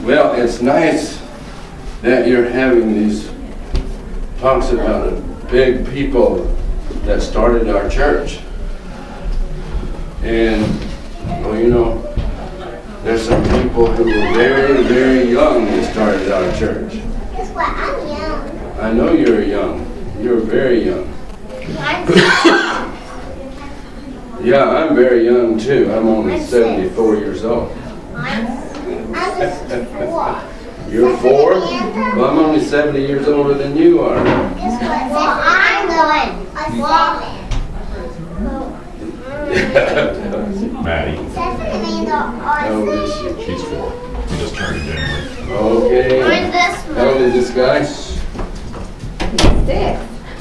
Well, it's nice that you're having these talks about the big people that started our church. And, well, you know, there's some people who were very, very young that started our church. Guess what? I'm young. I know you're young. You're very young. Yeah, I'm very young too. I'm only 74 years old. I'm just 4. You're 4? Well, I'm only 70 years older than you are. Guess what? Well, I'm going. Maddie. Stephanie are How old is she? She's 4. She just turned in January. Okay. I'm this How old is this guy? 6.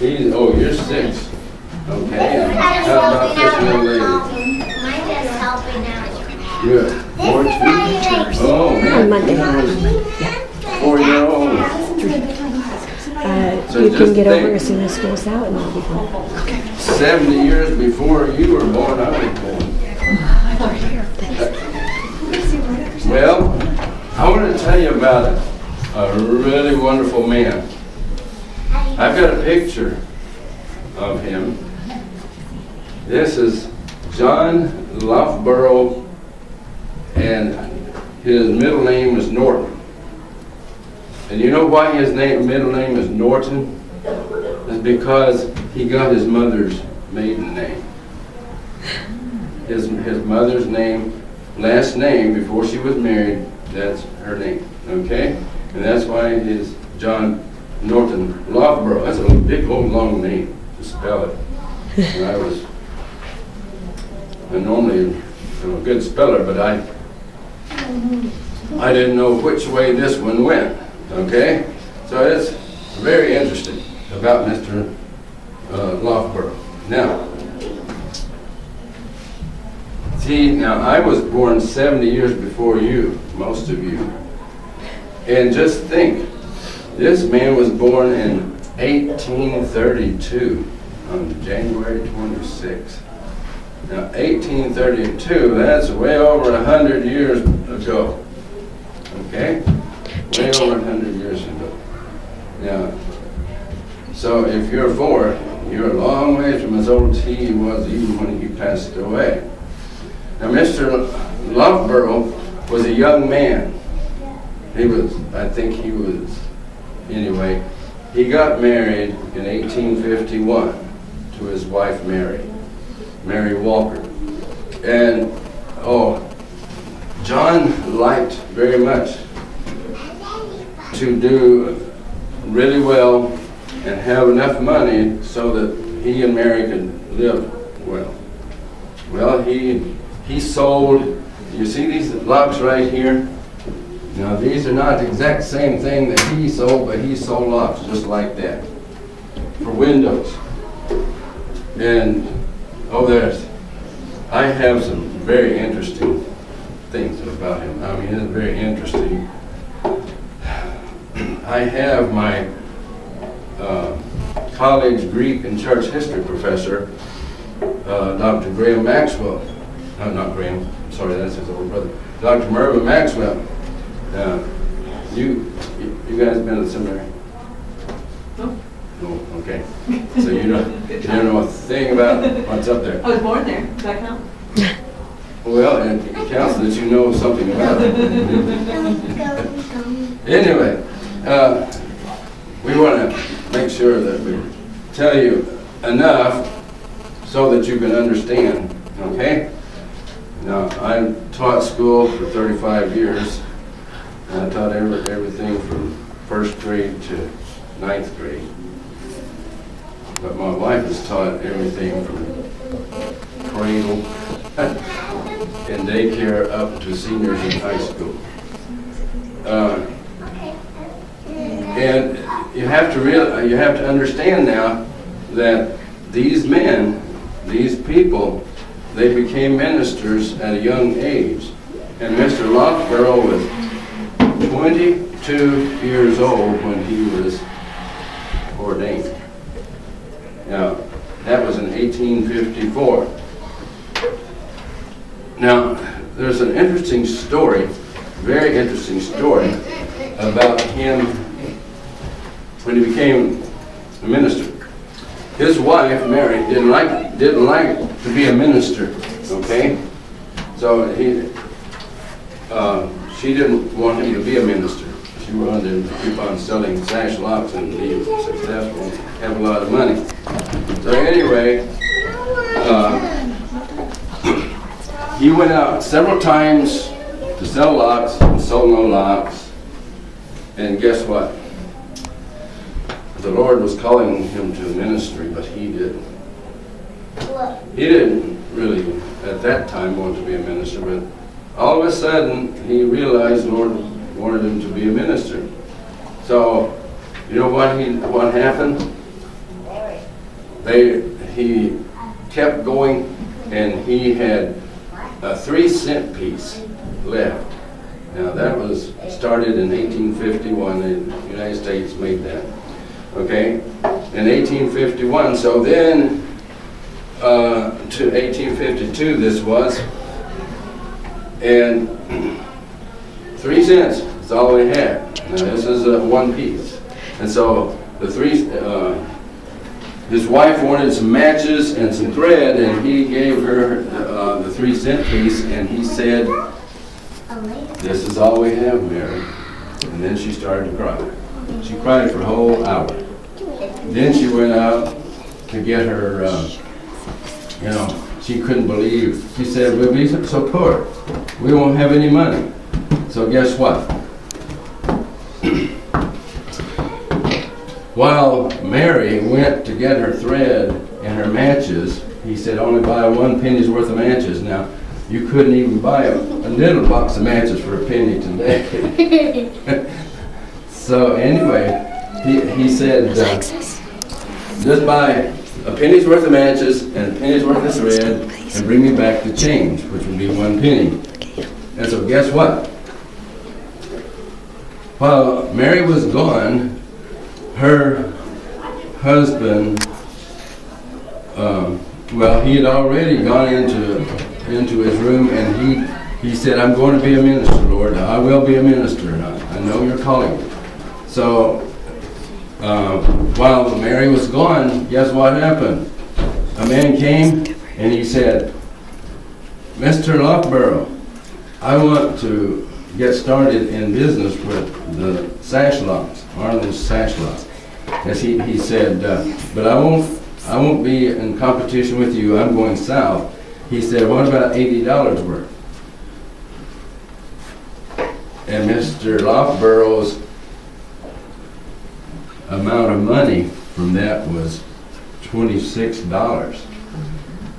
You're 6. Okay. This is How about this little lady? Mine just helping out. Good. This is how you make Oh, man. Monday. 4-year-old. So You just can get over think. as soon as school's out and I'll be home. 70 years before you were born, I was born. Well, I want to tell you about a really wonderful man. I've got a picture of him. This is John Loughborrow, and his middle name is Norton. And you know why his middle name is Norton? It's because he got his mother's maiden name. His mother's name, last name, before she was married, that's her name, okay? And that's why it is John Norton Loughborrow. That's a big, old, long name to spell it. And I'm normally a good speller, but I didn't know which way this one went, okay? So it's very interesting about Mr. Loughborrow. Now, I was born 70 years before you, most of you. And just think, this man was born in 1832 on January 26th. Now, 1832, that's way over 100 years ago. Okay? Way over 100 years ago. Now, so if you're 4, you're a long ways from as old as he was even when he passed away. Now, Mr. Loughborrow was a young man. Anyway, he got married in 1851 to his wife Mary Walker. And, John liked very much to do really well and have enough money so that he and Mary could live well. Well, he sold, you see these locks right here? Now, these are not the exact same thing that he sold, but he sold locks just like that for windows. And, I have some very interesting things about him. I mean, it's very interesting. I have my college Greek and church history professor, Dr. Graham Maxwell. Not Graham, sorry, that's his older brother. Dr. Mervyn Maxwell. You guys been to the seminary? No. No, okay. So you don't know a thing about what's up there. I was born there. Does that count? Well, it counts that you know something about it. Anyway, we want to make sure that we tell you enough so that you can understand, okay? Now, I taught school for 35 years, and I taught everything from 1st grade to 9th grade. But my wife has taught everything from cradle and daycare up to seniors in high school. And you have to understand now that these men, these people, they became ministers at a young age. And Mr. Loughborrow was 22 years old when he was ordained. Now, that was in 1854. Now, there's an interesting story very interesting story about him when he became a minister. His wife, Mary, didn't like to be a minister, okay? So she didn't want him to be a minister. She wanted him to keep on selling sash locks and be successful and have a lot of money. So anyway, he went out several times to sell locks and sold no locks. And guess what? The Lord was calling him to ministry, but he didn't. He didn't really, at that time, want to be a minister, but all of a sudden, he realized the Lord wanted him to be a minister. So, you know what happened? He kept going, and he had a 3-cent piece left. Now, that was started in 1851. The United States made that. Okay, in 1851, so then to 1852 this was, and 3 cents is all we had. Now this is one piece, and so his wife wanted some matches and some thread, and he gave her the 3-cent piece, and he said, "This is all we have, Mary." And then she started to cry. She cried for a whole hour. Then she went out to get her, she couldn't believe. She said, "We'll be so poor. We won't have any money." So guess what? While Mary went to get her thread and her matches, he said, "Only buy 1 penny's worth of matches." Now, you couldn't even buy a little box of matches for a penny today. So anyway, he said, "Just buy a penny's worth of matches and a penny's worth of thread and bring me back the change," which would be 1 penny. And so guess what? While Mary was gone, her husband, he had already gone into his room, and he said, "I'm going to be a minister, Lord. I will be a minister, and I know you're calling me." So while Mary was gone, guess what happened? A man came and he said, "Mr. Loughborrow, I want to get started in business with the sash locks, Marlin's sash locks." As he said, "But I won't be in competition with you. I'm going south." He said, "What about $80 worth?" And Mr. Loughborrow's amount of money from that was $26.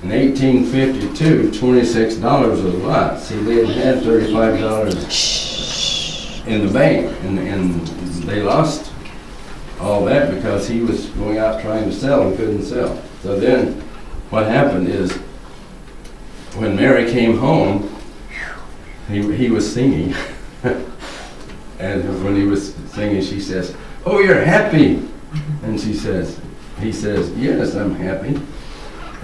In 1852, $26 was a lot. See, they had $35 in the bank, and they lost all that because he was going out trying to sell and couldn't sell. So then what happened is when Mary came home, he was singing. And when he was singing, she says, "Oh, you're happy." And he says, "Yes, I'm happy."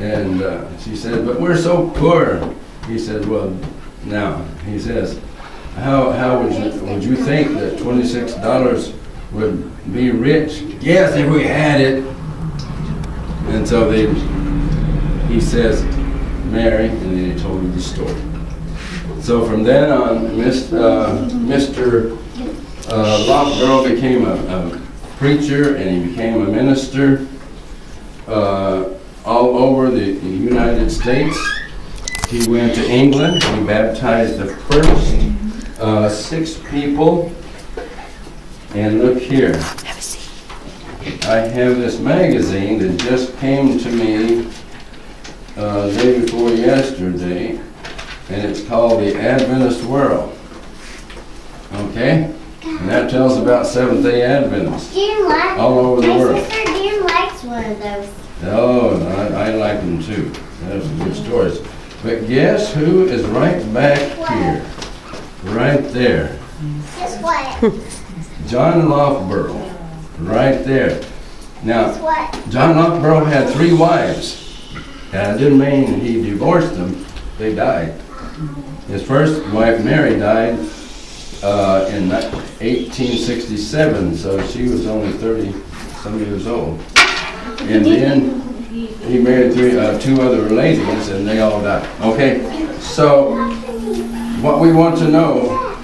And she said, "But we're so poor." He said, "Well, now," he says, how would you think that $26 would be rich?" "Yes, if we had it." And so he says, "Mary," and then he told me the story. So from then on, Mr. Loughborrow became a preacher, and he became a minister all over the United States. He went to England. He baptized the first 6 people. And look here. I have this magazine that just came to me the day before yesterday, and it's called the Adventist World. Okay? And that tells about Seventh-day Adventists all over the world. My sister Dan likes one of those. Oh, I like them too. Those are good stories. But guess who is right back here? Right there. Guess what? John Loughborrow. Right there. Now, Guess what? John Loughborrow had 3 wives. And it didn't mean he divorced them. They died. His first wife, Mary, died in 1867, so she was only 30-some years old. And then he married two other ladies, and they all died. Okay, so what we want to know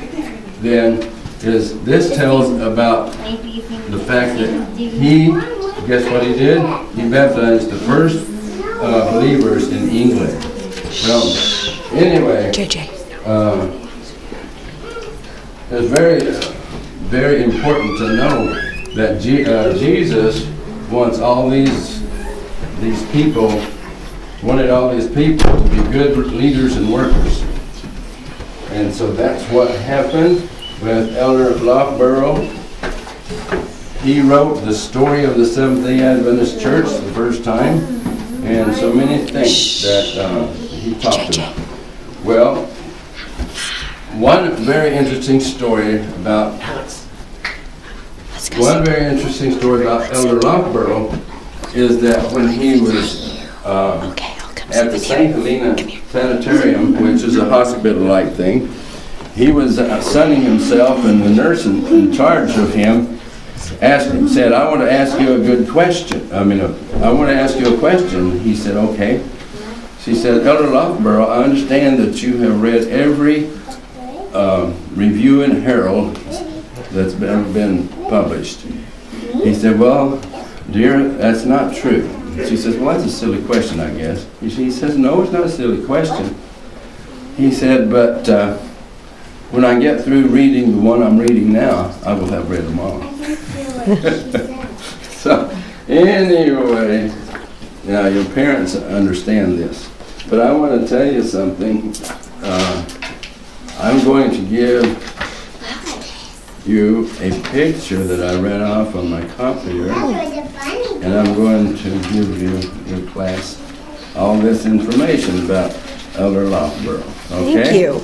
then is this tells about the fact that he, guess what he did? He baptized the first believers in England. Well, anyway, it's very important to know that Jesus wants all these people, wanted all these people to be good leaders and workers. And so that's what happened with Elder Loughborrow. He wrote the story of the Seventh-day Adventist Church the first time, and so many things that he talked about. Well, one very interesting story about Elder Loughborrow is that when he was at the St. Helena Sanitarium, which is a hospital-like thing, he was sunning himself, and the nurse in charge of him asked him, said, I want to ask you a good question. I want to ask you a question. He said, okay. She said, Elder Loughborrow, I understand that you have read every Review and Herald that's been published. He said, well, dear, that's not true. She says, well, that's a silly question, I guess. He says, no, it's not a silly question. He said, but when I get through reading the one I'm reading now, I will have read them all. So, anyway, now your parents understand this. But I want to tell you something. I'm going to give you a picture that I read off on my copier, and I'm going to give you, your class, all this information about Elder Loughborrow. Okay? Thank you.